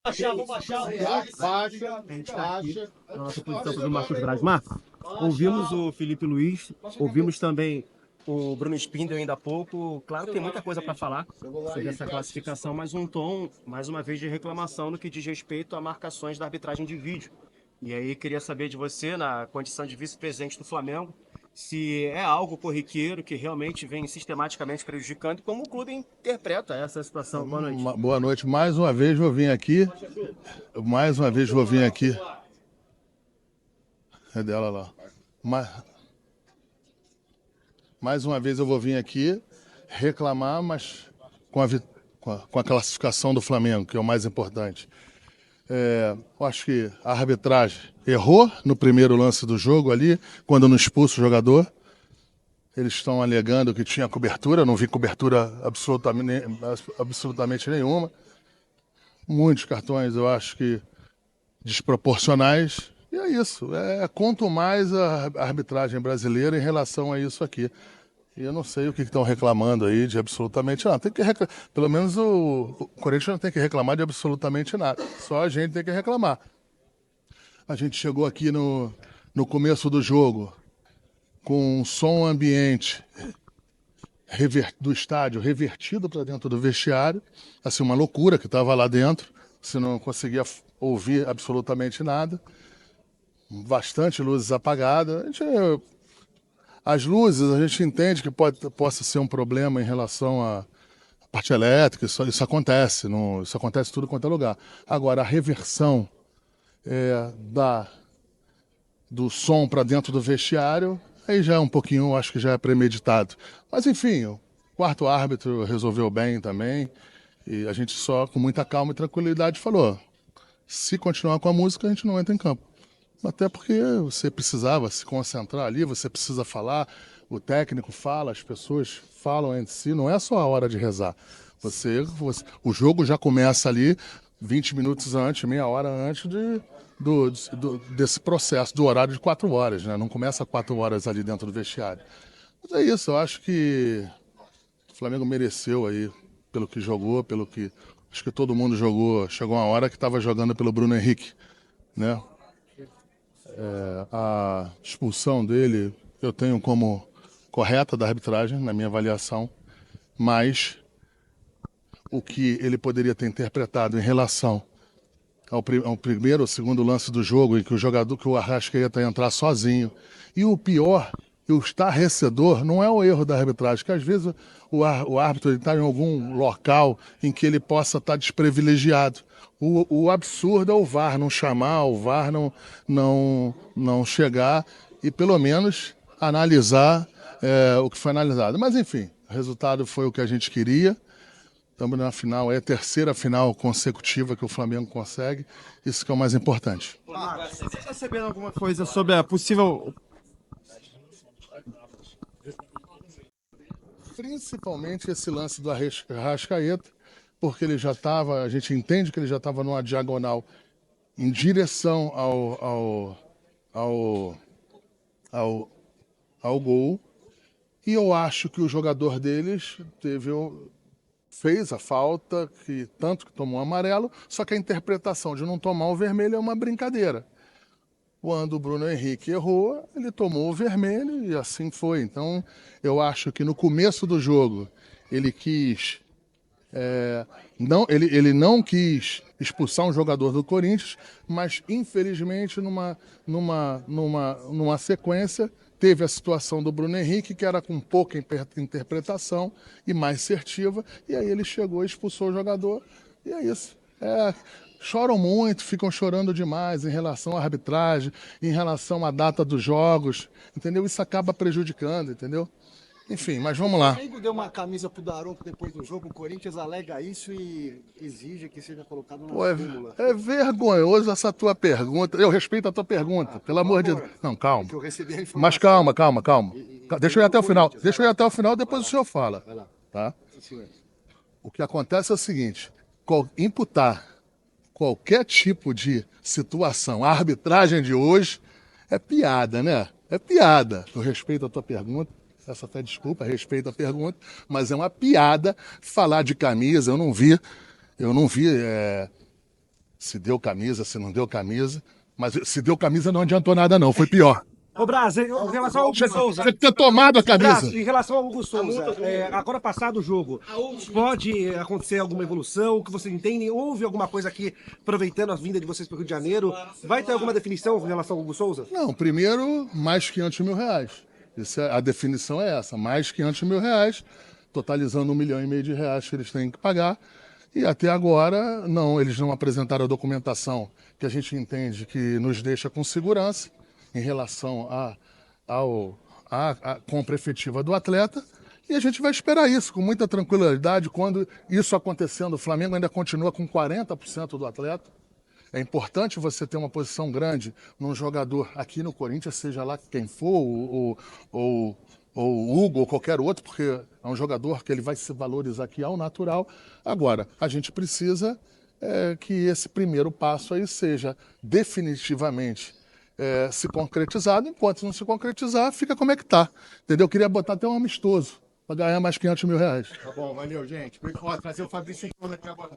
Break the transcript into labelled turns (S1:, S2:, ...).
S1: Baixa. Na nossa posição para o Marcos Braz. Marcos, ouvimos o Felipe Luiz, ouvimos também o Bruno Spindel ainda há pouco. Claro, tem muita coisa para falar sobre essa classificação, mas um tom, mais uma vez, de reclamação no que diz respeito a marcações da arbitragem de vídeo. E aí, queria saber de você, na condição de vice-presidente do Flamengo, se é algo corriqueiro que realmente vem sistematicamente prejudicando, e como o clube interpreta essa situação. Boa noite.
S2: Boa noite. Mais uma vez vou vir aqui. Mais uma vez vou vir aqui. É dela lá. Mais uma vez eu vou vir aqui reclamar, mas com a classificação do Flamengo, que é o mais importante. Eu acho que a arbitragem errou no primeiro lance do jogo ali, quando não expulsa o jogador. Eles estão alegando que tinha cobertura, não vi cobertura absolutamente nenhuma. Muitos cartões, eu acho que desproporcionais. E é isso. Quanto mais a arbitragem brasileira em relação a isso aqui. E eu não sei o que estão reclamando aí de absolutamente nada. Pelo menos o Corinthians não tem que reclamar de absolutamente nada. Só a gente tem que reclamar. A gente chegou aqui no começo do jogo com um som ambiente do estádio revertido para dentro do vestiário. Assim, uma loucura que estava lá dentro. Você não conseguia ouvir absolutamente nada. Bastante luzes apagadas. As luzes, a gente entende que possa ser um problema em relação à parte elétrica, isso acontece, isso acontece em tudo quanto é lugar. Agora, a reversão do som para dentro do vestiário, aí já é um pouquinho, acho que já é premeditado. Mas, enfim, o quarto árbitro resolveu bem também, e a gente só, com muita calma e tranquilidade, falou: se continuar com a música, a gente não entra em campo. Até porque você precisava se concentrar ali, você precisa falar, o técnico fala, as pessoas falam entre si, não é só a hora de rezar. O jogo já começa ali 20 minutos antes, meia hora antes desse processo, do horário de 4 horas, né? Não começa 4 horas ali dentro do vestiário. Mas é isso, eu acho que o Flamengo mereceu aí, pelo que jogou, acho que todo mundo jogou. Chegou uma hora que estava jogando pelo Bruno Henrique, né? A expulsão dele eu tenho como correta da arbitragem, na minha avaliação, mas o que ele poderia ter interpretado em relação ao primeiro ou segundo lance do jogo, em que o Arrascaeta ia entrar sozinho, e o pior, e o estarrecedor, não é o erro da arbitragem, que às vezes o árbitro está em algum local em que ele possa estar desprivilegiado. O absurdo é o VAR não chamar, o VAR não chegar e pelo menos analisar o que foi analisado. Mas enfim, o resultado foi o que a gente queria. Estamos na final, é a terceira final consecutiva que o Flamengo consegue. Isso que é o mais importante.
S1: Você está recebendo alguma coisa sobre a possível...
S2: Principalmente esse lance do Arrascaeta, porque ele já estava, a gente entende que ele já estava numa diagonal em direção ao gol. E eu acho que o jogador deles fez a falta, tanto que tomou um amarelo, só que a interpretação de não tomar o vermelho é uma brincadeira. Quando o Bruno Henrique errou, ele tomou o vermelho e assim foi. Então, eu acho que no começo do jogo ele quis ele não quis expulsar um jogador do Corinthians, mas infelizmente numa sequência teve a situação do Bruno Henrique, que era com pouca interpretação e mais assertiva, e aí ele chegou e expulsou o jogador, e é isso. Choram muito, ficam chorando demais em relação à arbitragem, em relação à data dos jogos, entendeu? Isso acaba prejudicando, entendeu? Enfim, mas vamos lá.
S3: O Flamengo deu uma camisa pro Daronco depois do jogo, o Corinthians alega isso e exige que seja colocado na súmula.
S2: É vergonhoso essa tua pergunta. Eu respeito a tua pergunta, pelo amor de Deus. Não, calma.
S3: Que eu recebi a informação.
S2: Mas calma. Deixa eu ir até o final. Deixa eu ir até o final, depois o senhor fala.
S3: Vai lá.
S2: Tá? O que acontece é o seguinte: imputar qualquer tipo de situação à arbitragem de hoje é piada, né? É piada. Eu respeito a tua pergunta. Peço até desculpa, respeito a pergunta, mas é uma piada falar de camisa. Eu não vi se deu camisa, se não deu camisa. Mas se deu camisa não adiantou nada não, foi pior.
S1: Ô, Braz, em relação ao Hugo Souza...
S2: Você ter tomado a camisa.
S1: Braz, em relação ao Hugo Souza, agora passado o jogo, pode acontecer alguma evolução? O que vocês entendem? Houve alguma coisa aqui, aproveitando a vinda de vocês para o Rio de Janeiro? Vai ter alguma definição em relação ao Hugo Souza?
S2: Não, primeiro, mais 500 mil reais. A definição é essa, mais 500 mil reais, totalizando R$1,5 milhão de reais que eles têm que pagar. E até agora, não, eles não apresentaram a documentação que a gente entende que nos deixa com segurança em relação à compra efetiva do atleta. E a gente vai esperar isso com muita tranquilidade. Quando isso acontecendo, o Flamengo ainda continua com 40% do atleta. É importante você ter uma posição grande num jogador aqui no Corinthians, seja lá quem for, ou o Hugo ou qualquer outro, porque é um jogador que ele vai se valorizar aqui ao natural. Agora, a gente precisa que esse primeiro passo aí seja definitivamente se concretizado. Enquanto não se concretizar, fica como é que tá. Entendeu? Eu queria botar até um amistoso para ganhar mais 500 mil reais.
S3: Tá bom, valeu, gente. Trazer o Fabrício aqui agora.